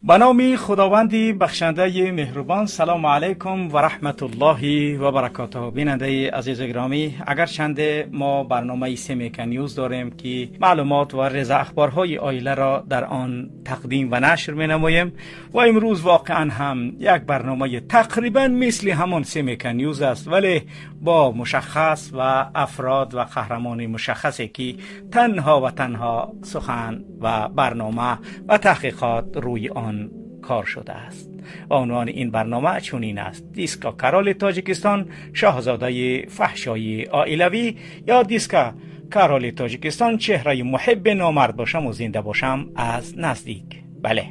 به نام خداوندی بخشنده مهربان. سلام علیکم و رحمت الله و برکاته. بیننده عزیز و گرامی، اگر چند ما برنامه سیمیکا نیوز داریم که معلومات و رضا اخبارهای عائله را در آن تقدیم و نشر می نماییم و امروز واقعا هم یک برنامه تقریبا مثل همان سیمیکا نیوز است، ولی با مشخص و افراد و قهرمان مشخصی که تنها و تنها سخن و برنامه و تحقیقات روی آن کار شده است. و عنوان این برنامه چنین است: دیسکا کرال تاجیکستان، شاهزاده فحشای عائلوی، یا دیسکا کرال تاجیکستان، چهره محب نامرد باشم و زنده باشم از نزدیک. بله،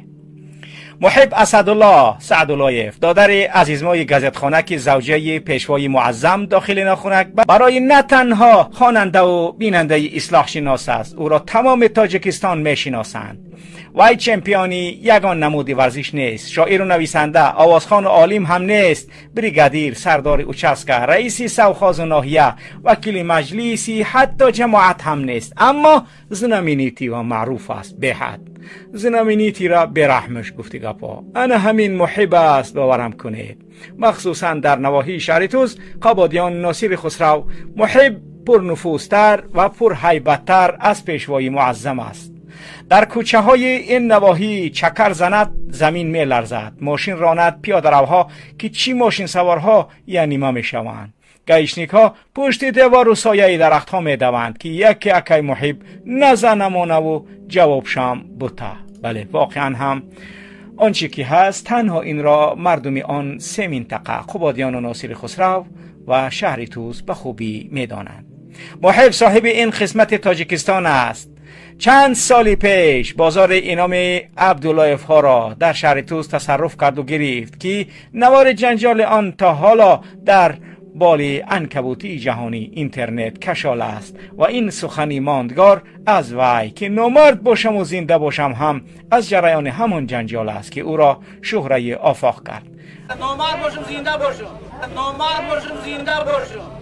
محب اسدالله سعداللهیف، دادر عزیزمای گزیتخانه که زوجه پیشوای معظم داخل ناخونک برای نه تنها خواننده و بیننده اصلاح شناس است، او را تمام تاجیکستان میشناسند. وی چمپیونی یگان نمود ورزش نیست، شاعر و نویسنده، آوازخوان و عالم هم نیست، بریگادیر، سردار اوچاسکا، رئیس سوخاز و ناحیه، وکیل مجلسی، حتی جماعت هم نیست، اما زنامینیتی و معروف است به حد. زنامینیتی را برحمش گفتی گپا. انا همین محب است، باورم کنید. مخصوصا در نواحی شهرتوز، قبادیان ناصر خسرو محب پر نفوذتر و پر هیبتتر از پیشوای معظم است. در کوچه های این نواحی چکر زند زمین می لرزد، ماشین راند، پیاده روها که چی ماشین سوارها یعنی ما می شوند. گایشنیک ها پشت دیوار و سایه درخت ها می دوند که یکی اکی محب نزنمانه و جواب شام بوتا. بله، واقعا هم آنچه که هست تنها این را مردم آن سه منطقه قبادیان و ناصر خسرو و شهر توز به خوبی می دانند. محب صاحب این قسمت تاجیکستان است. چند سالی پیش بازار اینام عبداللهیف ها را در شهر توز تصرف کرد و گرفت که نوار جنجال آن تا حالا در بال عنکبوتی جهانی اینترنت کشال است و این سخنی ماندگار از وی که نامرد باشم و زنده باشم هم از جریان همان جنجال است که او را شهره آفاق کرد. نامرد باشم زنده باشم، نامرد باشم زنده باشم.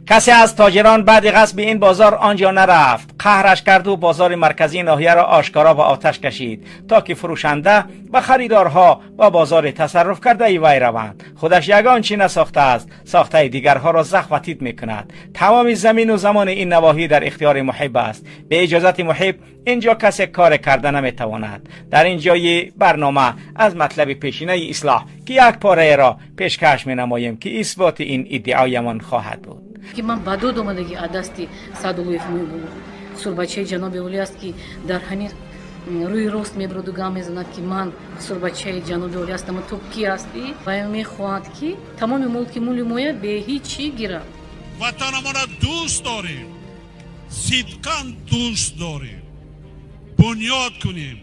کسی از تاجران بعد غصب این بازار آنجا نرفت، قهرش کرد و بازار مرکزی ناحیه را آشکارا و آتش کشید تا که فروشنده و خریدارها و بازار تصرف کرده ای وی روند. خودش یگان چی نساخته است، ساخته دیگرها را زخم و تیت میکند. تمام زمین و زمان این نواحی در اختیار محب است. به اجازت محب اینجا کسی کار کرده نمیتواند. در این جای برنامه از مطلب پیشینه اصلاح که یک پاره را پیشکش می نماییم که اثبات این ادعایمان خواهد بود. که من با دو دومدگی عدستی سعداللهیف میبود سربچه جناب اولی است که در همین روی راست میبرد و گام میزند که من سربچه جناب اولی هستم. تو کی هستی؟ و میخواهد که تمام ملک مولی مویه به هیچی گیرد. وطنمان را دوست داریم، صدقاً دوست داریم، بنیاد کنیم،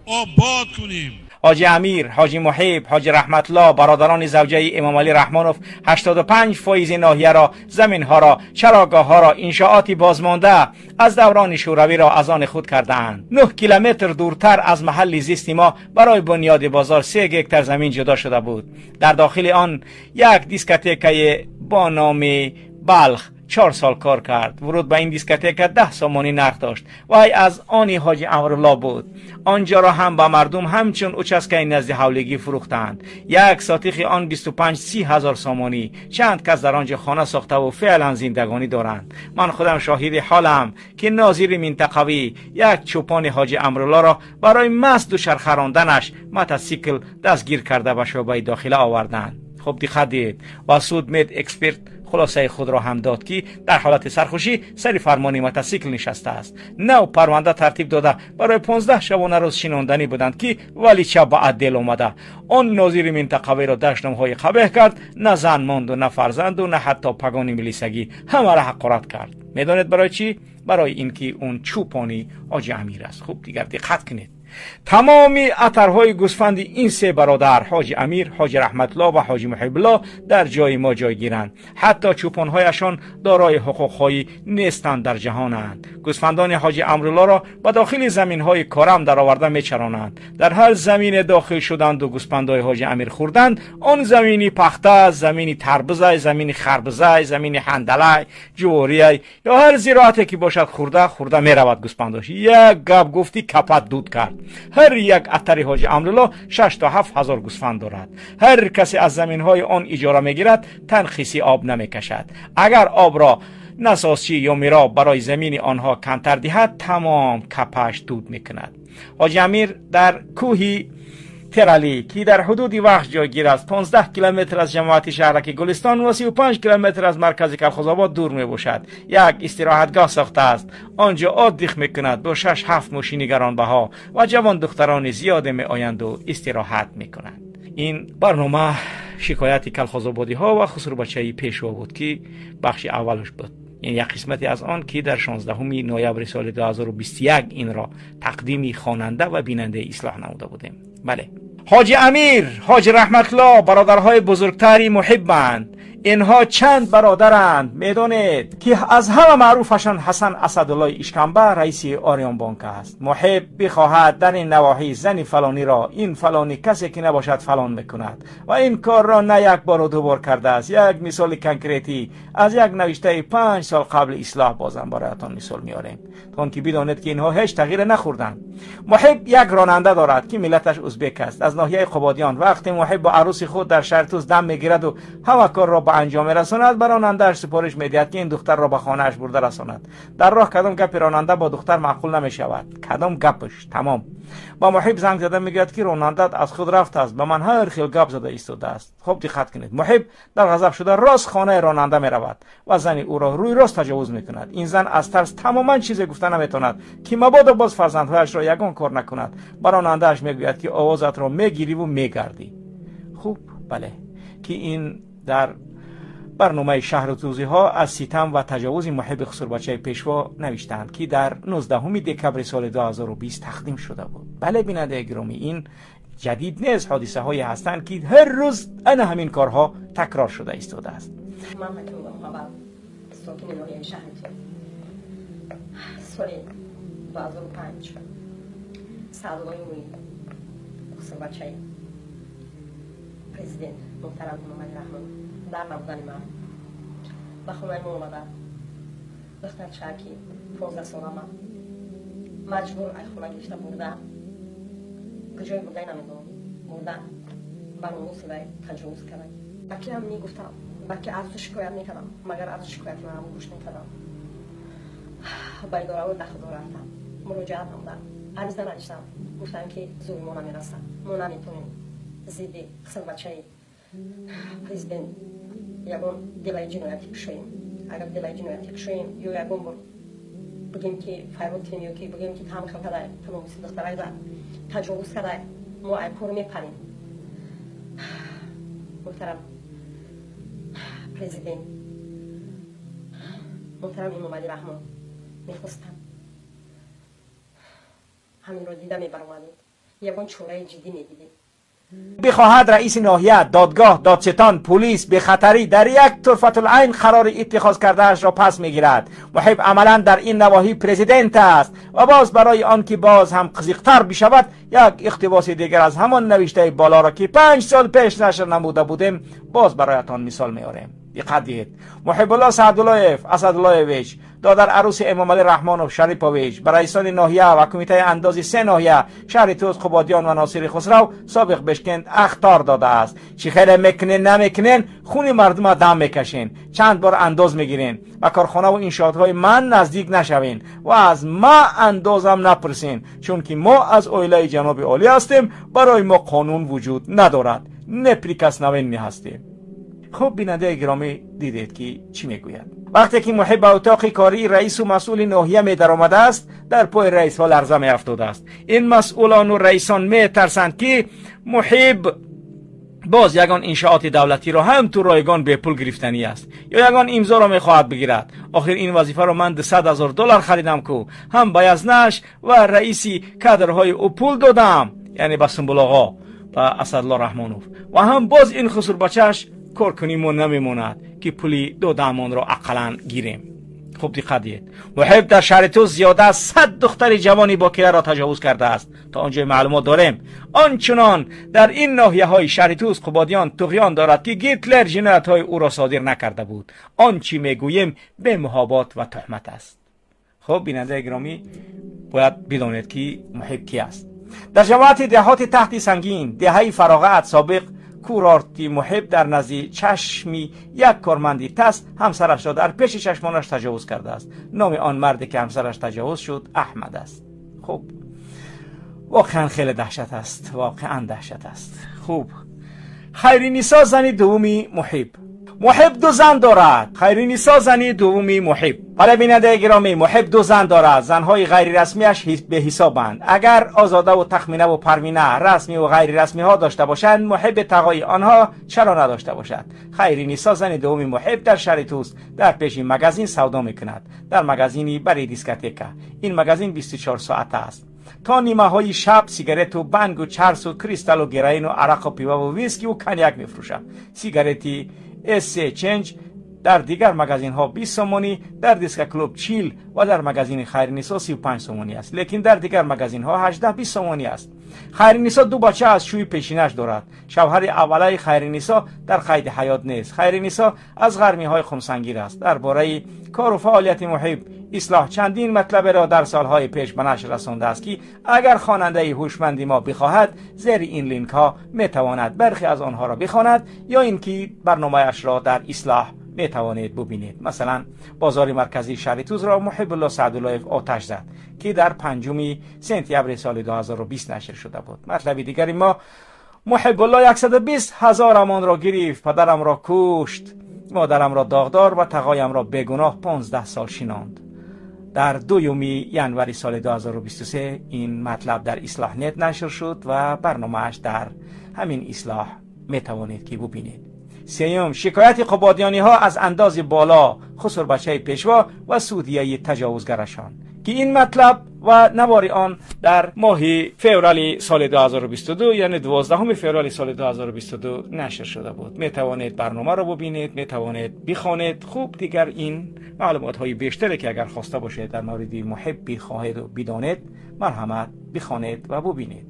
آباد کنیم. حاجی امیر، حاجی محب، حاجی رحمت الله، برادران زوجه امام علی رحمانوف 85% ناحیه را، زمین ها را، چراگاه ها را، انشاءاتی بازمانده از دوران شوروی را از آن خود کردند. 9 کیلومتر دورتر از محل زیست ما برای بنیاد بازار 3 هکتار زمین جدا شده بود. در داخل آن یک دیسکوتک با نام بلخ 4 سال کار کرد. ورود به این دیسکوتک 10 سامانی نرخ داشت و از آنی حاجی امرالله بود. آنجا را هم با مردم همچون اوچاسکای نزد حولگی فروختند. یک ساتیخ آن 25-30 هزار سامانی. چند کس در آنجا خانه ساخته و فعلا زندگانی دارند. من خودم شاهد حالم که ناظر منطقوی یک چوپان حاجی امرالله را برای مست و شرخراندنش موتورسیکل دستگیر کرده به شعبه داخله آوردند. خب دقت دید و سود مید اکسپرت خلاصه خود را هم داد که در حالت سرخوشی سر فرمان موتورسیکل نشسته است. نو پرونده ترتیب داده برای 15 شبانه روز شناندنی بودند که ولی چه به عدل آمده. آن ناظر منطقوی را دشنامهای قبیح کرد، نه زن ماند و نه فرزند و نه حتی پگان ملیسگی، همه را حقارت کرد. میدانید برای چی؟ برای اینکه اون چوپانی حاجی امیر است. خوب دیگر دقت کنید. تمام اثرهای گوسفند این سه برادر حاجی امیر، حاجی رحمت الله و حاجی محب الله در جای ما جای گیرند. حتی چوپانهایشان دارای حقوقهایی نیستند در جهانند. گوسفندان حاجی امرالله را به داخل زمینهای کارم در آورده میچرانند. در هر زمین داخل شدند و گوسفندهای حاجی امیر خوردند، آن زمینی پخته، زمینی تربزه، زمینی خربزه، زمینی حندله، جواری یا هر زراعتی که باشد خورده میرود گوسفنداش. یک گپ گفتی کپت دود کرد. هر یک اتری حاجی امرالله 6 تا 7 هزار گوسفند دارد. هر کسی از زمین های آن اجاره میگیرد تنخیصی آب نمیکشد. اگر آب را نسازچی یا میراب برای زمین آنها کمتر دهد تمام کپش دود میکند. حاجی امیر در کوهی ترالی که در حدود وقت جایگیر است 15 کیلومتر از جماعت شهرک گلستان و 35 کیلومتر از مرکز کلخوزآباد دور می باشد. یک استراحتگاه ساخته است. آنجا آب دیخ می کند با 6-7 ماشین گرانبها و جوان دختران زیاد می آیند و استراحت می کنند. این برنامه شکایت کلخوزآبادی ها و خسرو بچه پیشوا بود که بخش اولش بود. این یک قسمتی از آن که در 16 نوامبر سال 2021 این را تقدیم خواننده و بیننده اصلاح نموده بودیم. بله، حاجی امیر، حاجی رحمت الله برادرهای بزرگتری محبند. اینها چند برادرند میدانید که از همه معروفشان حسن اسدالله اشکمبه رئیس آریان بانک است. محب بخواهد در این نواحی زن فلانی را این فلانی کسی که نباشد فلان میکند و این کار را نه یک بار و دو بار کرده است. یک مثال کنکریتی از یک نوشته 5 سال قبل اصلاح بازم برایتان مثال میاریم تا که بدانید که اینها هیچ تغییر نخوردند. محب یک راننده دارد که ملتش ازبک است از ناحیه قبادیان. وقتی محب با عروس خود در شهر توس دم میگیرد و همه کار را به انجام رساند بر راننده‌اش سفارش میدهد که این دختر را به خانه‌اش برده رساند. در راه کدام گپ راننده با دختر معقول نمیشود. کدام گپش تمام. با محب زنگ زده میگوید که راننده از خود رفت است، به من هر خیل گپ زده ایستاده است. خب دقت کنید. محب در غضب شده راست خانه راننده میرود و زن او را روی راست تجاوز میکند. این زن از ترس تماما چیزی گفته نمیتواند که مبادا باز فرزندهایش را یگان کار نکند. با راننده‌اش میگوید که آوازت را میگیری و میگردی. خوب بله، که این در برنامه شهر توزی ها از ستم و تجاوز محب خسرو بچه پیشوا نوشتند که در 19 دکبر سال 2020 تقدیم شده بود. بله بیننده گرامی، این جدید نیست. حادثه هایی هستند که هر روز همین کارها تکرار شده ایستاده است. من محمد ساکن ناحیه شهر سال 2005 سالهای خسرو بچه پرزیدنت محترم محمد رحمان در نبودن من به خونه ما اومده. دختر چرکی 15 ساله من مجبور ای خونه گرفته بردن. کجای بردن نمیدونم، بردن برنامه صدای تجاوز کردن. بکی هم میگفتم، بکی از تو شکایت میکردم، مگر از شکایت من هم گوش نکردم. با اداره و داخل رفتم، مراجعت نمودم، عریضه نوشتم، گفتم که زوری ما نمیرسه، ما نمیتونیم زیدی خسرو بچه پرزیدنت یگان دلای جنایتی کشویم. اگر دلای جنایتی کشویم یا یگان بگیم که فیروت کنیم یا که بگیم که تمام کرده تمام دخترای را تجاوز کرده، ما این کار میکنیم. محترم پرزیدنت، محترم محمد رحمان، میخواستم همین را دیده میبرمانید، یگان چوره جدی میدیدید. بخواهد رئیس ناحیه، دادگاه، دادستان، پلیس به خطری در یک طرفت العین قرار اتخاذ کردهش را پس میگیرد. محب عملا در این نواحی پرزیدنت است و باز برای آن که باز هم قزقتر بشود یک اقتباس دیگر از همان نوشته بالا را که 5 سال پیش نشر نموده بودیم باز برایتان مثال میاریم. دقت دید. محب الله سعداللهیف اسداللهیویچ دادر عروس امام علی رحمانوف شریپویچ به رئیسان ناحیه و کمیته اندازی 3 ناحیه شهر توس، قبادیان و ناصری خسرو سابق بشکند اخطار داده است. چی خیلی میکنین نمیکنین، خون مردم دم میکشین، چند بار انداز میگیرین و کارخانه و انشاءاتهای من نزدیک نشوین و از ما اندازم نپرسین، چون که ما از اولیای جناب عالی هستیم، برای ما قانون وجود ندارد، نپریکس نوین هستیم. خوب بیننده گرامی دیدید که چی میگوید. وقتی که محب اتاق کاری رئیس و مسئول ناحیه می در آمده است، در پای رئیس ها لرزه می افتاده است. این مسئولان و رئیسان می ترسند که محب باز یگان انشاءات دولتی را هم تو رایگان به پول گرفتنی است یا یگان امضا را می خواهد بگیرد. آخر این وظیفه را من $100,000 خریدم کو هم بایزنش و رئیسی کادرهای او پول دادم، یعنی به سنبل آقا و اسدالله رحمانوف، و هم باز این خسرو بچه‌اش کار کنیم و نمیماند که پولی دادمان را اقلا گیریم. خوب دقت دید. محب در شهر توس زیاده از 100 دختر جوانی باکره را تجاوز کرده است. تا آنجای معلومات داریم آنچنان در این ناحیه های شهر توس، قبادیان، طغیان دارد که گیتلر جنایت های او را صادر نکرده بود. آنچه میگوییم به محابات و تهمت است. خب بیننده گرامی باید بدانید که محب کی است. در جماعت دهات تحت سنگین دهه فراغت سابق کورارتی محب در نزد چشمی یک کارمندی تست همسرش را در پیش چشمانش تجاوز کرده است. نام آن مردی که همسرش تجاوز شد احمد است. خب واقعا خیلی دهشت است، واقعا دهشت است. خوب، خیرنیسا زنی دومی محب. محب دو زن دارد. خیرنیسا زنی دومی محب. برای بیننده گرامی، محب دو زن دارد. زنهای غیر رسمیش به حسابند. اگر آزاده و تخمینه و پروینه رسمی و غیر رسمی ها داشته باشند، محب تقای آنها چرا نداشته باشد؟ خیرنیسا زنی دومی محب در شهر توس در پیش مگزین سودا میکند. در مگزینی برای دیسکوتیکا. این مگزین 24 ساعته است. تا نیمه های شب سیگارت و بنگ و چرس و کریستال و گراین و عرق و پیوا و ویسکی و کنیاک میفروشند. سیگارتی اس چنج در دیگر مگزین ها 20 سومانی، در دیسک کلوب 40 و در مگزین خیرنیسا 35 سومانی است، لیکن در دیگر مگزین ها 18-20 سومانی است. خیرنیسا دو بچه از شوی پیشینش دارد. شوهر اولای خیرنیسا در قید حیات نیست. خیرنیسا از غرمی های خمسنگیر است. درباره کار و فعالیت محب اصلاح چندین مطلب را در سالهای پیش به نشر رسانده است که اگر خواننده هوشمندی ما بخواهد زیر این لینک ها میتواند برخی از آنها را بخواند یا اینکه برنامه‌اش را در اصلاح میتوانید ببینید. مثلا بازار مرکزی شهر توس را محب الله سعداللهیف آتش زد که در 5 سپتامبر سال 2020 نشر شده بود. مطلب دیگری ما محب الله 120,000 امان را گرفت، پدرم را کشت، مادرم را داغدار و تقایم را بگناه 15 سال شیناند. در 2 ژانویه سال 2023 این مطلب در اصلاح نت نشر شد و برنامه‌اش در همین اصلاح میتوانید که ببینید. سیوم، شکایت قبادیانی ها از انداز بالا خسر بچه پیشوا و سودیه تجاوزگرشان که این مطلب و نواری آن در ماه فوریه سال 2022 یعنی 12 فوریه سال 2022 نشر شده بود. می توانید برنامه را ببینید، می توانید بخوانید. خوب، دیگر این معلومات های بیشتری که اگر خواسته باشید در مورد محب خواهید و بدانید، مرحمت بخوانید و ببینید.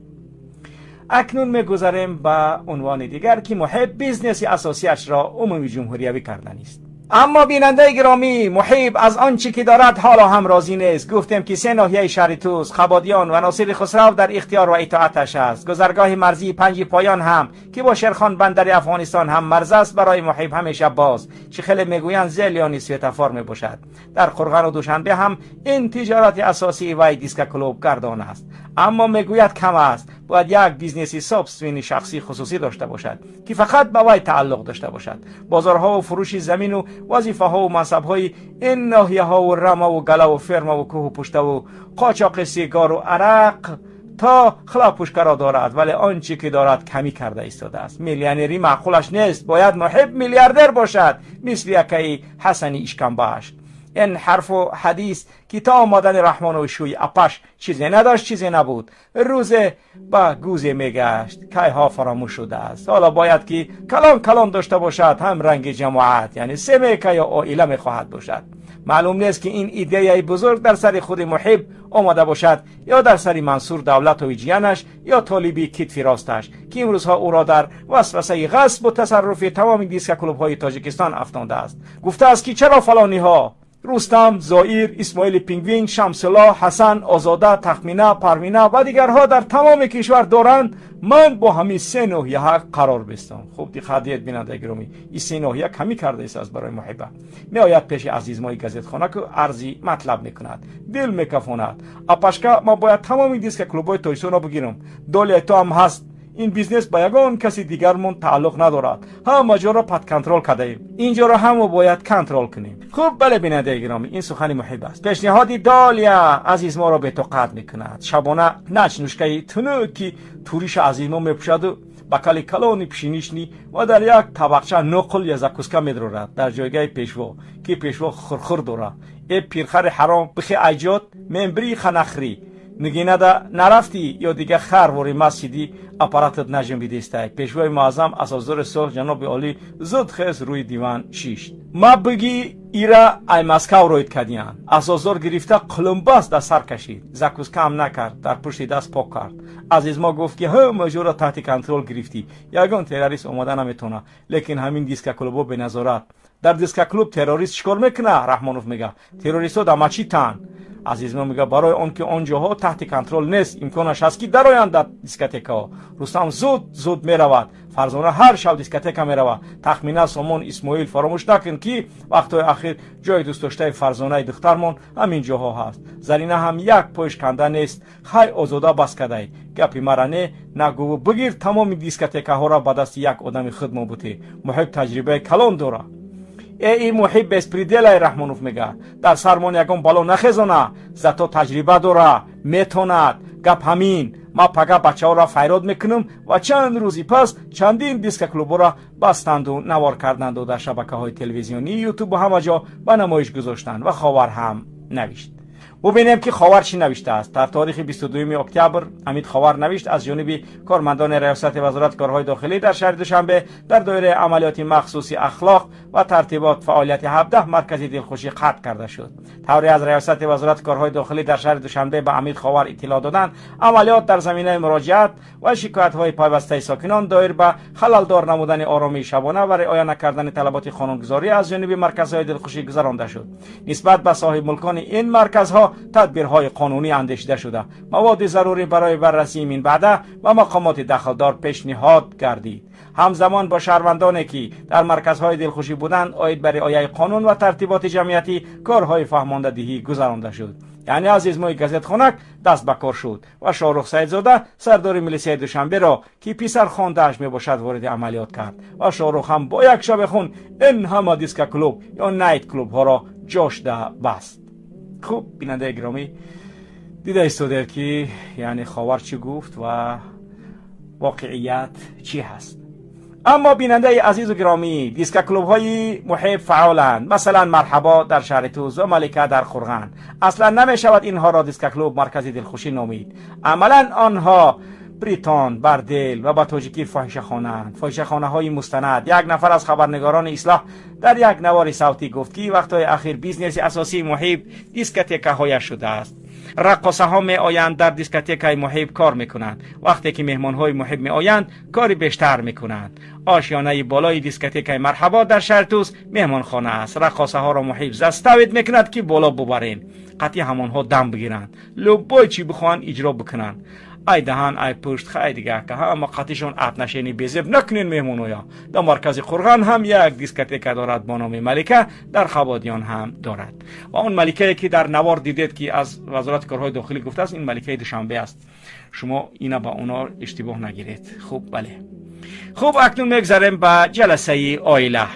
اکنون میگذاریم به عنوان دیگر که محب بیزنس اساسیش را عمومی جمهوری کردن است. اما بیننده گرامی، محب از آنچه که دارد حالا هم راضی نیست. گفتیم که 3 ناحیه شهر توس، خبادیان و ناصر خسرو در اختیار و اطاعتش است. گذرگاه مرزی 5 پایان هم که با شیرخان بندر افغانستان هم مرز است برای محب همیشه باز. چه خیلی میگویند زلیانی سویتفار می باشد. در قرغن و دوشنبه هم این تجارت اساسی و دیسک کلوب گردان است. اما میگوید کم است. باید یک بیزنسی سابسوین شخصی خصوصی داشته باشد که فقط به وی تعلق داشته باشد. بازارها و فروش زمین و وظیفه ها و منصب های این ناحیه ها و رما و گلا و فرما و کوه و پشته و قاچاق سیگار و عرق تا خلاف پوشکرا دارد، ولی آنچه که دارد کمی کرده ایستاده است. میلیونری معقولش نیست. باید محب میلیاردر باشد مثل یکی حسنی اشکمباش. این حرف و حدیث که تا آمدن رحمان و شوی اپش چیزی نداشت، چیزی نبود. روزه با گوزه میگشت، که ها فراموش شده است. حالا باید که کلام داشته باشد، هم رنگ جماعت یعنی سمه که یا عائله میخواهد باشد. معلوم نیست که این ایده بزرگ در سر خود محب آمده باشد یا در سر منصور دولت و جیانش یا طالبی کتفی راستش که امروزها او را در وسوسه غصب و تصرف تمام دیسک کلوب های تاجیکستان افتانده است. گفته است که چرا فلانی ها رستم، زائیر، اسماعیل پینگوین، شمس‌الله، حسن، آزاده، تخمینه، پروینه و دیگرها در تمام کشور دارند، من با همین 3 ناحیه قرار بستم. خوب دقت بیننده گرامی، این 3 ناحیه کمی کرده است از برای محبت. می آید پیش عزیز مای گزیت خانه که ارزی مطلب میکند، دل میکفاند. اپشکا ما باید تمام دیسک کلوبای تویسون را بگیرم. دوله تو هم هست. این بیزنس با یگان کسی دیگرمون تعلق ندارد. همه جا را پد کنترل کردیم. اینجا را هم باید کنترل کنیم. خوب، بله بیننده گرامی، این سخن محب است. پیشنهادی دالیا عزیز ما را به توقعت میکند. شبانه نوشکه تنوکی توریش عزیز ما میپوشد و بکل کلانی پیشینیشنی و در یک طبقچه نقل یا زکوسکا میدرورد در جایگاه پیشوا که پیشوا خرخر داره. ای پیرخر حرام بخی ایجاد منبری خنخری نگینه دا نرفتی یا دیگه خر وری مسجدی اپاراتت نجم بیدیسته. پیشوای معظم اساسدار صلح جناب عالی زود خیز روی دیوان شیشت. ما بگی ایرا ای مسکو روید کدیان اساسدار گرفته قلمباس در سر کشید، زکوس کم نکرد، در پشت دست پاک کرد. عزیز ما گفت که همه جورا تحت کنترل گرفتی، یگان تروریست اومده نمیتونه. لیکن همین دیسک کلوبو به نظارت. در دیسک کلوب تروریست چیکار میکنه؟ رحمانوف میگه تروریستا در مچی تن. عزیز ما میگه برای اون که اونجاها تحت کنترل نیست، امکانش هست که درآیند در دیسکوتکا. رستم زود میرود، فرزانه هر شب دیسکوتکا میرود. تخمینه سامان اسماعیل فراموش نکن که وقتای اخیر جای دوست داشته فرزانه دخترمون همین جاها هست. زرینه هم یک پوش کنده نیست، خی آزاده بس کدای. گپی مرانه نگو بگیر تمام دیسکوتکا ها را به دست یک آدم خودمون بوده. محب تجربه کلان داره. ای محب اسپریدل رحمانوف میگه در سرمان یکم بالا نخیزونه، زتا تجربه داره، میتوند. گپ همین، ما پگه بچه ها را فیراد میکنم و چند روزی پس چندین دیسک کلوب را بستند و نوار کردند و در شبکه های تلویزیونی یوتیوب و همه جا به نمایش گذاشتند و خاور هم نوشت. ببینیم که خاور چی نوشته است. در تاریخ 22 اکتبر امید خاور نوشت از جانب کارمندان ریاست وزارت کارهای داخلی در شهر دوشنبه در دایره عملیات مخصوصی اخلاق و ترتیبات فعالیت 17 مرکز دلخوشی قطع کرده شد. طوری از ریاست وزارت کارهای داخلی در شهر دوشنبه به امید خاور اطلاع دادند عملیات در زمینه مراجعت و شکایت های پیوسته ساکنان دایر به خللدار نمودن آرامی شبانه و رعایت نکردن طلبات قانونگذاری از جانب مرکزهای دلخوشی گذرانده شد. نسبت به صاحب ملکان این مرکزها تدبیرهای قانونی اندیشیده شده. مواد ضروری برای بررسی این بعده و مقامات دخلدار پیشنهاد گردید. همزمان با شهروندانی که در مرکزهای دلخوشی بودند عاید بر رعایت قانون و ترتیبات جمعیتی کارهای فهماندهی گذرانده شد. یعنی عزیز ما گزیت خنک دست به کار شد و شاهرخ سیدزاده سردار میلیسیای دوشنبه را که پسر خانده‌اش میباشد وارد عملیات کرد و شاهرخ هم با یک شب خون این همه دیسک کلوب یا نایت کلوب ها را جاشته بست. خوب بیننده گرامی دیده ایستادید که یعنی خاور چی گفت و واقعیت چی هست. اما بیننده عزیز و گرامی دیسک کلوب های محب فعالند، مثلا مرحبا در شهر توز و ملکه در خرغن. اصلا نمی شود اینها را دیسک کلوب مرکز دلخوشی نامید. عملا آنها بریتان، بردل و با تاجیکی فاحشه‌خانه های مستند. یک نفر از خبرنگاران اصلاح در یک نوار صوتی گفت که وقتهای اخیر بیزنس اساسی محب دیسکوتک های شده است. رقاصه ها می آیند در دیسکوتک محب کار میکنند. وقتی که مهمان های محب می آیند کاری بیشتر میکنند. آشیانه بالای دیسکوتک مرحبا در شهر توس مهمان خانه است. رقاصه ها را محب زستوید میکند که بالا ببرین. قطعی همان ها دم بگیرند. لبای چی بخوان اجرا بکنند. ای دهان ای پشت خیلی دیگه که همه قطعشون اتنشینی بیزب نکنین مهمونویا. در مرکز خرغن هم یک دیسکوتک دارد با نام ملکه، در خبادیان هم دارد. و اون ملکه که در نوار دیدید که از وزارت کارهای داخلی گفته است این ملکه دوشنبه است. شما اینا با اونا اشتباه نگیرید. خوب بله. خوب اکنون میگذاریم به جلسه عائله.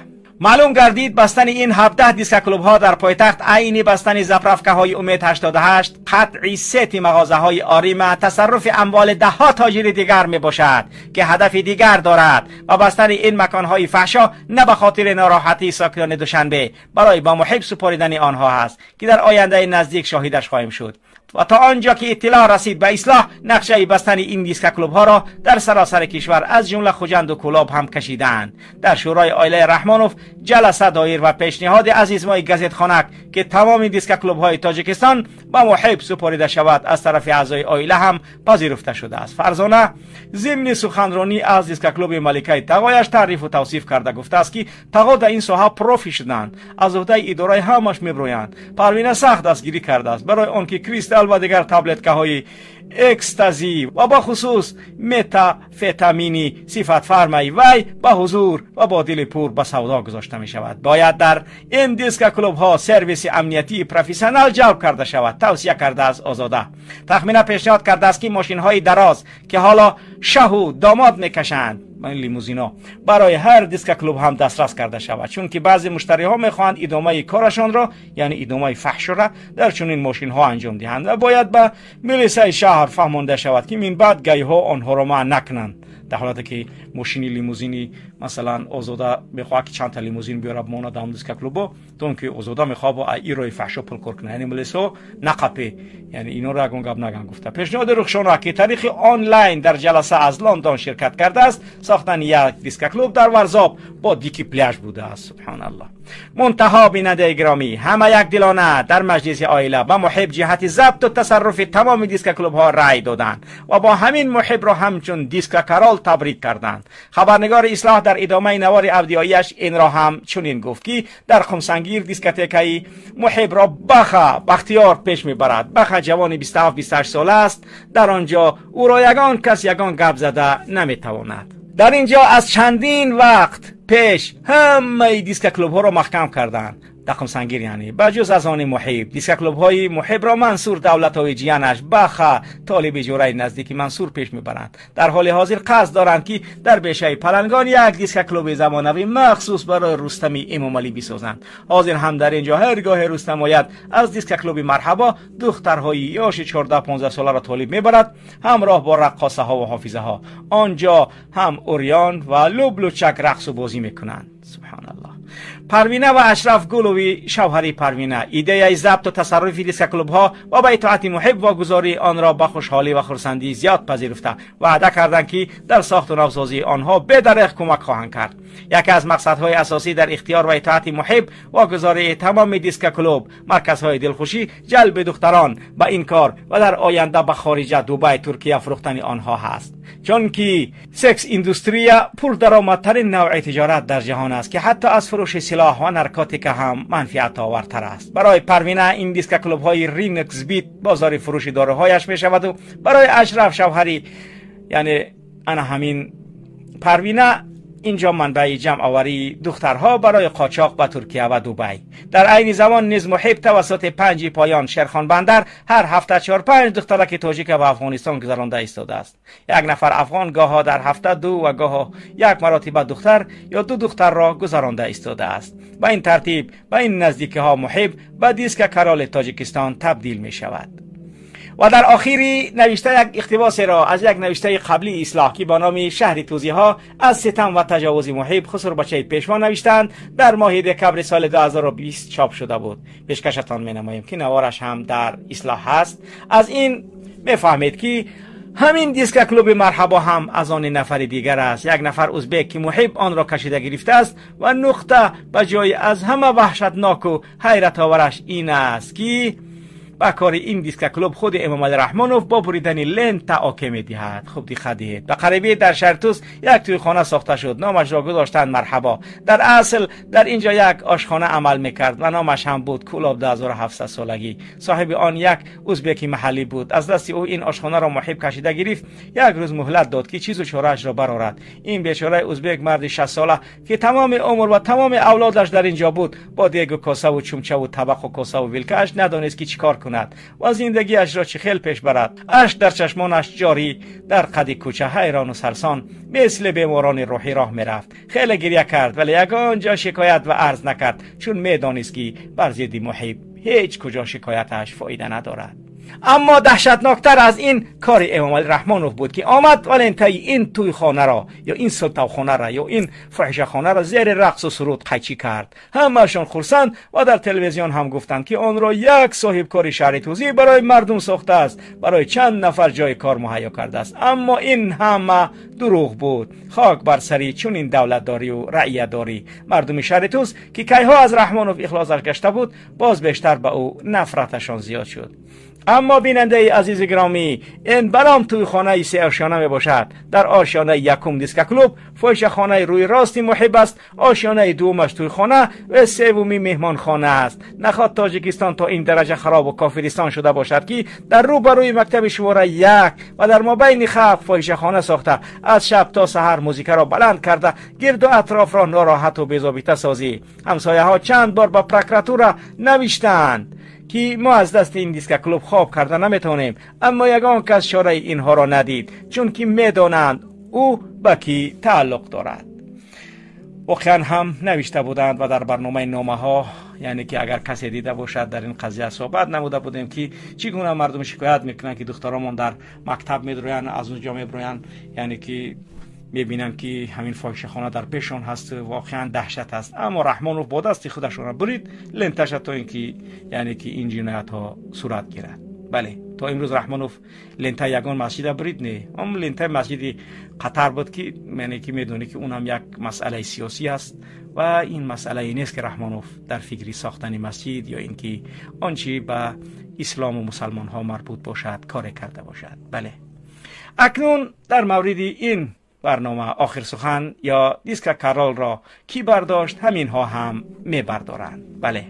معلوم گردید بستن این 17 دیسک کلوب ها در پایتخت عینی بستن زپرفکه های امید 88 قطعی ست مغازه های آریم تصرف اموال ده ها تاجر دیگر می باشد که هدف دیگر دارد و بستن این مکان های فحشا نه به خاطر ناراحتی ساکنان دوشنبه برای با محب سپاریدن آنها هست که در آینده نزدیک شاهدش خواهیم شد. و تا آنجا که اطلاع رسید به اصلاح نقشه بستن این دیسک کلوب ها را در سراسر کشور از جمله خوجند و کلاب هم کشیدند. در شورای عائله رحمانوف جلسه دایر و پیشنهاد عزیز ما گزیت خنک که تمام دیسک کلوب های تاجیکستان با محب سپاریده شود از طرف اعضای عائله هم پذیرفته شده است. فرزانه ضمن سخنرانی از دیسک کلوب ملکه تقایش تعریف و توصیف کرده گفته است که تقا در این ساحه پروفی شدند، از عهده اداره همش میبرویند. پروینه سخت دستگیری کرده است برای آنکه کریستال و دیگر تابلت که های اکستازی و با خصوص متافنتامینی صفت فرمای وی با حضور و با دل پر به سودا گذاشته می شود. باید در این دیسک کلوب ها سرویس امنیتی پروفسیونال جلب کرده شود. توصیه کرده از آزاده. تخمینه پیشنهاد کرده است که ماشین های دراز که حالا شه و داماد میکشند لیموزینا برای هر دیسک کلوب هم دسترس کرده شود، چون که بعضی مشتری ها میخواهند ادامه کارشان را یعنی ادامه فحش را در چنین ماشین ها انجام دهند و باید به میلیسای شهر فهمانده شود که من بعد گای ها آنها را منع نکنند. در حالتی که ماشین لیموزینی مثلا آزاده میخواد که چند تا لیموزین بیاره مانا دام دیسک کلوبو تون که آزاده میخواد با ایروی فحشا پل کار کنه، یعنی ملسو نقپه، یعنی اینو را گنگاب نگن گفته. پیشنهاد رخشانه که طریق آنلاین در جلسه از لندن شرکت کرده است، ساختن یک دیسک کلوب در ورزاب با دیکی پلیاژ بوده است. سبحان الله. منتها بیننده گرامی، همه یک دلانه در مجلس عائله و محب جهت ضبط و تصرف تمام دیسک کلوب ها رأی دادند و با همین محب را همچون دیسک کرال تبریک کردند. خبرنگار اصلاح در ادامه نوار اودیویش این را هم چنین گفت که در خمسنگیر دیسکتیکایی محب را بختیار پیش میبرد. بخ جوان 27-28 ساله است. در آنجا او را یگان کس یگان گپ زده نمیتواند. در اینجا از چندین وقت پیش همه دیسک کلوب ها را محکم کردند. دقم سنگیر یعنی بجز از آن محب، دیسک کلوب های محب را منصور دولت‌های جیانش بخا طالب جوره نزدیکی منصور پیش میبرند. در حال حاضر قصد دارند که در بیشه پلنگان یک دیسک کلوب زمانوی مخصوص برای رستمی امام علی بسازند. حاضر هم در اینجا هرگاه رستم آید از دیسک کلوب مرحبا دخترهای یاش 14-15 ساله را طالب میبرد، همراه با رقاصه ها و حافظه ها. آنجا هم اوریان و لوبلوچک رقص و بازی میکنند. سبحان الله. پروینه و اشرف گلوی شوهری پروینه ایده ضبط و تصرف دیسک کلوب ها و به اطاعت محب واگذاری آن را با خوشحالی و خرسندی زیاد پذیرفته وعده کردند که در ساخت و نوسازی آنها بدرخ کمک خواهند کرد. یکی از مقصدهای اساسی در اختیار و اطاعت محب واگذاری تمام دیسک کلوب، مرکزهای دلخوشی، جلب دختران به این کار و در آینده به خارج دبی، ترکیه فروختن آنها هست. چون که سکس ایندوستری پردرآمدترین نوع تجارت در جهان است که حتی از فروش سلاح و نارکوتیک هم منفعت آورتر است. برای پروینه این دیسک کلوب های رینکس بیت بازار فروش داروهایش می شود و برای اشرف شوهری یعنی انا همین پروینه اینجا منبع جمع آوری دخترها برای قاچاق به ترکیه و دبی. در عین زمان نیز محب توسط 5 پایان شیرخان بندر هر هفته 4-5 دخترک تاجیک به افغانستان گذرانده ایستاده است. یک نفر افغان گاه در هفته 2 و گاه یک مرتبه دختر یا 2 دختر را گذرانده ایستاده است. به این ترتیب به این نزدیکی ها محب به دیسک کرال تاجیکستان تبدیل می شود. و در آخری نوشته یک اقتباس را از یک نوشته قبلی اصلاح که با نام شهر توزیع ها از ستم و تجاوز محب خسرو بچه پیشوا نوشتند در ماه دکبر سال 2020 چاپ شده بود. پیشکشتان می نماییم که نوارش هم در اصلاح هست. از این میفهمید که همین دیسک کلوب مرحبا هم از آن نفر دیگر است. یک نفر ازبک که محب آن را کشیده گرفته است و نقطه به جای از همه وحشتناک و حیرت آورش این است که با کار این دیسک کلوب خود امام علی رحمانوف با بریدن لنت تعاقه می‌دهد. خوب دقت دهید. به قریبی در شهر توس یک تویخانه ساخته شد. نامش را گذاشتند مرحبا. در اصل در اینجا یک آشخانه عمل میکرد و نامش هم بود کلاب 2700 سالگی. صاحب آن یک ازبکی محلی بود. از دست او این آشخانه را محب کشیده گرفت. یک روز مهلت داد که چیز و چاره‌اش را برآورد. این بیچاره ازبک مرد 60 ساله که تمام عمر و تمام اولادش در اینجا بود با دیگ و کاسه و چمچه و طبق و کاسه و ویلکش ندانست که چیکار کند و زندگیش را چه خیل پیش برد. اشک در چشمانش جاری در قد کوچه حیران و سرسان مثل بیماران روحی راه میرفت. خیلی گریه کرد ولی یگان جا شکایت و عرض نکرد چون میدانست که بر ضد محب هیچ کجا شکایتش فایده ندارد. اما دهشتناکتر از این کار امام علی رحمانوف بود که آمد ولی انتهی این توی خانه را یا این سلطو خانه را یا این فحش خانه را زیر رقص و سرود قیچی کرد. همه‌شان خرسند و در تلویزیون هم گفتند که آن را یک صاحب کار شهر توزیع برای مردم ساخته است، برای چند نفر جای کار مهیا کرده است. اما این همه دروغ بود. خاک بر سری چون این دولتداری و رعیت داری. مردم شهر توس که کیها از رحمانوف اخلاصش گشته بود باز بیشتر به او نفرتشان زیاد شد. اما بیننده عزیز گرامی، این برام توی خانه 3 آشیانه می باشد. در آشیانه یکم دیسک کلوب، فحش خانه روی راست محب است، آشیانه دومش توی خانه و سومی مهمان خانه است. نخواد تاجیکستان تا این درجه خراب و کافرستان شده باشد که در روبروی مکتب شماره 1 و در مابین خلق فحش خانه ساخته، از شب تا سحر موزیک را بلند کرده، گرد و اطراف را ناراحت و بی‌ضابطه سازی. همسایه ها چند بار به پروکراتور نوشتند که ما از دست این دیسک کلوب خواب کرده نمیتونیم، اما یگان کس چاره اینها را ندید چون که میدانند او به کی تعلق دارد. واقعا هم نوشته بودند و در برنامه نامه ها، یعنی که اگر کسی دیده باشد در این قضیه صحبت نموده بودیم که چگونه مردم شکایت میکنن که دخترامون در مکتب میدروین، از اونجا میبروین، یعنی که میبینن که همین فاحشه‌خانه در پیشان هست، واقعا دهشت است. اما رحمانوف با دست خودشون را برید لنتش تا اینکه یعنی که این جنایت ها صورت گیرد. بله تا امروز رحمانوف لنته یگان مسجد برید نه، اون لنته مسجد قطر بود که یعنی که میدونی که اون هم یک مسئله سیاسی است و این مسئله ای نیست که رحمانوف در فکری ساختن مسجد یا اینکه آنچه به اسلام و مسلمان ها مربوط باشد کار کرده باشد. بله اکنون در مورد این برنامه آخر سخن یا دیسک کارال را کی برداشت، همین ها هم می بردارند. بله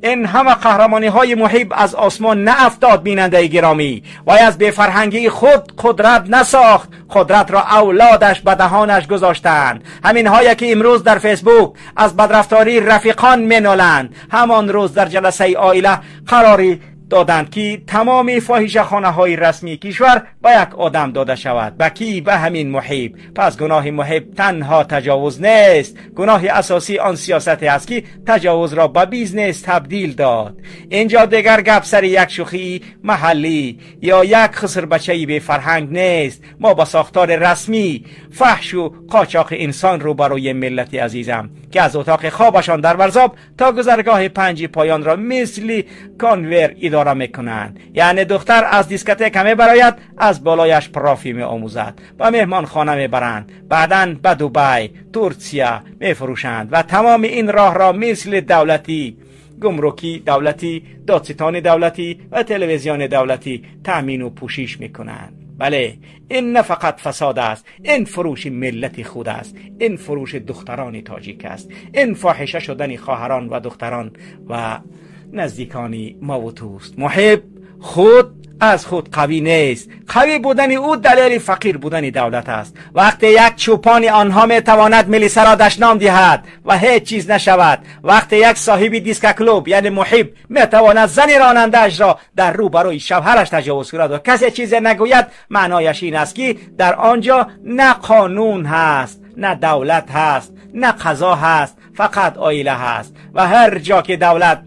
این همه قهرمانی های محب از آسمان نه افتاد بیننده گرامی، و از بی فرهنگی خود قدرت نساخت، قدرت را اولادش به دهانش گذاشتند. همین هایی که امروز در فیسبوک از بدرفتاری رفیقان مینالند، همان روز در جلسه عائله قراری دادند که تمام فاحشه‌خانه های رسمی کشور به یک آدم داده شود. به کی؟ به همین محب. پس گناه محب تنها تجاوز نیست، گناه اساسی آن سیاست است که تجاوز را به بیزنس تبدیل داد. اینجا دیگر گپ سر یک شوخی محلی یا یک خسر بچه‌ای به فرهنگ نیست. ما با ساختار رسمی فحش و قاچاق انسان رو برای ملت عزیزم که از اتاق خوابشان در ورزاب تا گذرگاه 5 پایان را مثل کانور اداره میکنند. یعنی دختر از دیسکتک می براید، از بالایش پرافی می آموزد، به مهمان خانه می برند، بعداً به دبی، ترکیه می فروشند و تمام این راه را مثل دولتی، گمرکی دولتی، دادستان دولتی و تلویزیون دولتی تأمین و پوشش میکنند. بله این نه فقط فساد است، این فروش ملت خود است، این فروش دختران تاجیک است، این فاحشه شدن خواهران و دختران و نزدیکانی ما و توست. محب خود از خود قوی نیست، قوی بودن او دلیل فقیر بودن دولت است. وقتی یک چوپان آنها می تواند ملیسه را دشنام دهد و هیچ چیز نشود، وقتی یک صاحب دیسک کلوب یعنی محب می تواند زن راننده‌اش را در رو برای شوهرش تجاوز کند و کسی چیزی نگوید، معنایش این است که در آنجا نه قانون هست، نه دولت هست، نه قضا هست، فقط عائله هست و هر جا که دولت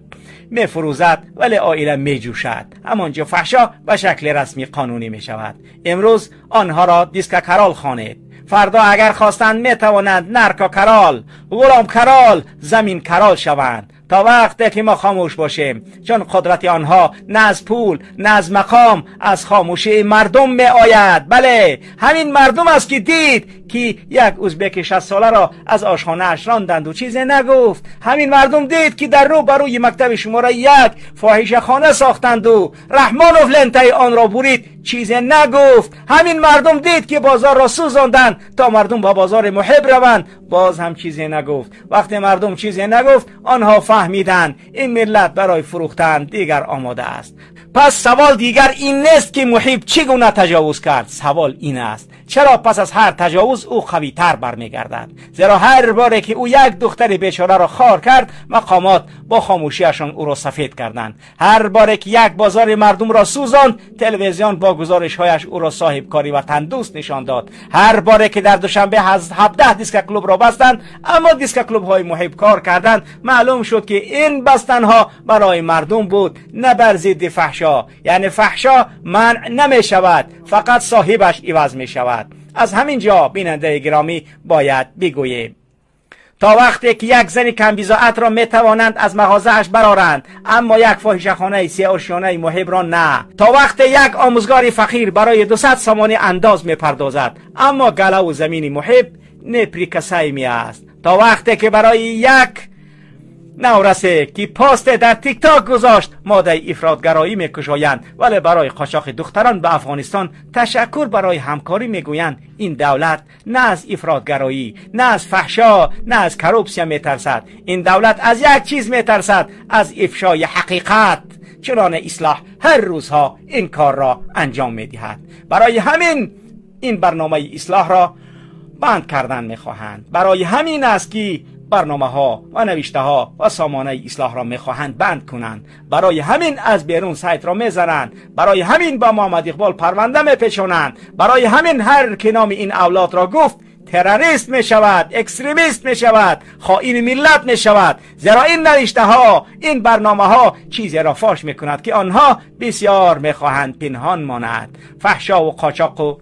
می فروزد ولی عائله می جوشد، همانجا فحشا به شکل رسمی قانونی می شود. امروز آنها را دیسک کرال خوانید، فردا اگر خواستند می توانند نرکا کرال، غلام کرال، زمین کرال شوند، تا وقتی که ما خاموش باشیم، چون قدرت آنها نه از پول نه از مقام، از خاموشی مردم می آید. بله همین مردم است که دید که یک ازبک 60 ساله را از آشخانه اش راندند و چیزی نگفت. همین مردم دید که در رو بروی مکتب شماره 1 فاحشه‌خانه ساختند و رحمانوف لنته آن را برید، چیزی نگفت. همین مردم دید که بازار را سوزاندند تا مردم با بازار محب روند، باز هم چیزی نگفت. وقتی مردم چیزی نگفت، آنها فهمیدند این ملت برای فروختن دیگر آماده است. پس سوال دیگر این نیست که محب چگونه تجاوز کرد، سوال این است چرا پس از هر تجاوز او قوی تر برمیگردد. زیرا هر باره که او یک دختر بیچاره را خار کرد، مقامات با خاموشیشان او را سفید کردند. هر باره که یک بازار مردم را سوزاند، تلویزیون با گزارش‌هایش او را صاحب کاری و تندوست نشان داد. هر باره که در دوشنبه 17 دیسک کلوب را بستند، اما دیسک کلوب های محب کار کردند، معلوم شد که این بستن ها برای مردم بود، نه بر ضد فحشا. یعنی فحشا منع نمی شود، فقط صاحبش عوض می شود. از همین جا بیننده گرامی باید بگوییم تا وقتی که یک زن کم بضاعت را می توانند از مغازه‌اش برارند، اما یک فاحشه‌خانه سیاه‌شانه محب را نه. تا وقتی یک آموزگار فقیر برای 200 سامانه انداز می پردازد، اما گله و زمین محب نپری کسایی می است. تا وقتی که برای یک نورسه که پست در تیک تاک گذاشت ماده افراطگرایی میکشایند، ولی برای قاچاق دختران به افغانستان تشکر برای همکاری میگویند. این دولت نه از افراطگرایی، نه از فحشا، نه از کروپسیا میترسد. این دولت از یک چیز میترسد، از افشای حقیقت. چنان اصلاح هر روزها این کار را انجام میدهد. برای همین این برنامه اصلاح را بند کردن میخواهند. برای همین است که برنامه ها و نوشته ها و سامانه اصلاح را میخواهند بند کنند. برای همین از بیرون سایت را میزنند. برای همین با محمد اقبال پرونده میپیچانند. برای همین هر که نام این اولاد را گفت تروریست می شود، اکستریمیست می شود، خائن ملت می شود. زیرا این نوشته ها، این برنامه ها چیزی را فاش می کند که آنها بسیار می خواهند پنهان ماند. فحشا و قاچاق و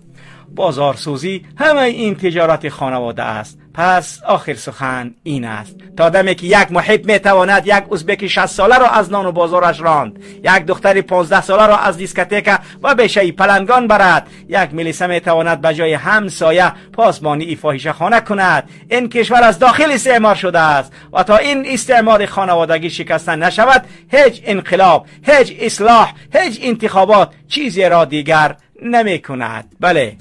بازارسوزی همه این تجارت خانواده است. پس آخر سخن این است: تا دمی که یک محب میتواند یک ازبک 60 ساله را از نان و بازارش راند، یک دختر 15 ساله را از دیسکوتک و بشه پلنگان برد، یک ملیسه میتواند به جای همسایه پاسبانی فاحشه خانه کند، این کشور از داخل استعمار شده است و تا این استعمار خانوادگی شکسته نشود، هیچ انقلاب، هیچ اصلاح، هیچ انتخابات چیزی را دیگر نمی کند. بله،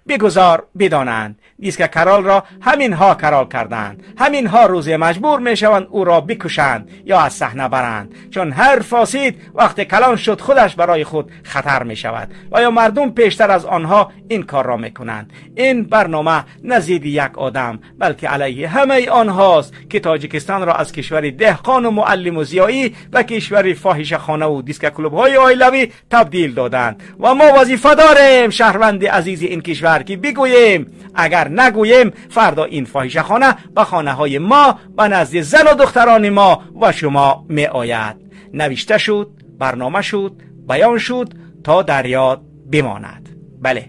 بگذار بدانند دیسک کرال را همینها کرال کردند، همینها روز مجبور می شوند او را بکشند یا از صحنه برند، چون هر فاسد وقت کلان شد خودش برای خود خطر می شود و یا مردم پیشتر از آنها این کار را می کنند. این برنامه نزید یک آدم بلکه علیه همه آنهاست که تاجیکستان را از کشور دهقان و معلم و زیایی به کشور فاحشه خانه و دیسک کلوب های آیلوی تبدیل دادند و ما وظیفه داریم شهروند عزیز این کشور که بگوییم، اگر نگوییم فردا این فاحشه خانه به خانه های ما، به نزد زن و دختران ما و شما می آید. نوشته شد، برنامه شد، بیان شد تا در یاد بماند. بله،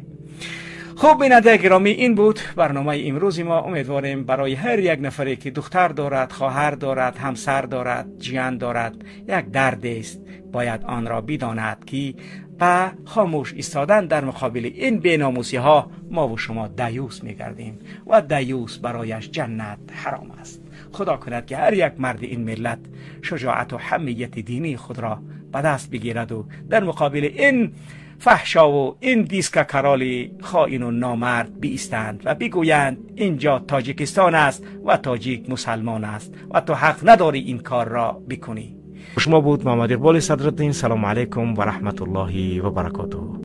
خب بیننده گرامی، این بود برنامه امروز ما. امیدواریم برای هر یک نفری که دختر دارد، خواهر دارد، همسر دارد، جیان دارد، یک درد است، باید آن را بداند که با خاموش ایستادن در مقابل این بیناموسی ها ما و شما دیوس میگردیم و دیوس برایش جنت حرام است. خدا کند که هر یک مرد این ملت شجاعت و حمیت دینی خود را به دست بگیرد و در مقابل این فحشا و این دیسک کرال خائن و نامرد بیستند و بگویند اینجا تاجیکستان است و تاجیک مسلمان است و تو حق نداری این کار را بکنی. شما بود محمد اقبال صدرالدین. سلام علیکم و رحمت الله و برکاته.